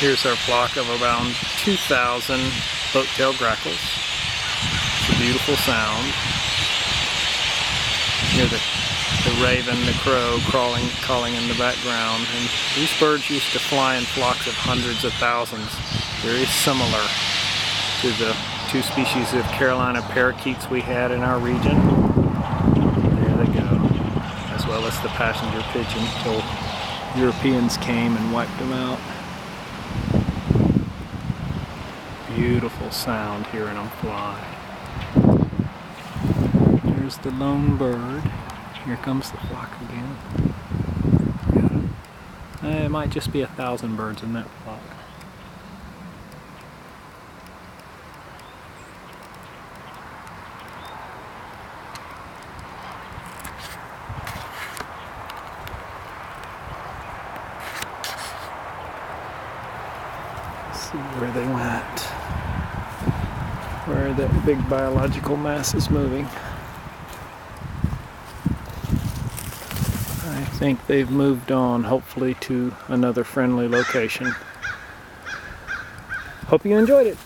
Here's our flock of around 2,000 Boat Tailed Grackles. It's a beautiful sound. Hear the raven, the crow calling in the background. And these birds used to fly in flocks of hundreds of thousands, very similar to the two species of Carolina Parakeets we had in our region. There they go, as well as the passenger pigeon, until Europeans came and wiped them out. Beautiful sound hearing them fly. There's the lone bird. Here comes the flock again. It might just be 1,000 birds in that flock. See where they went, where that big biological mass is moving. I think they've moved on, hopefully to another friendly location. Hope you enjoyed it.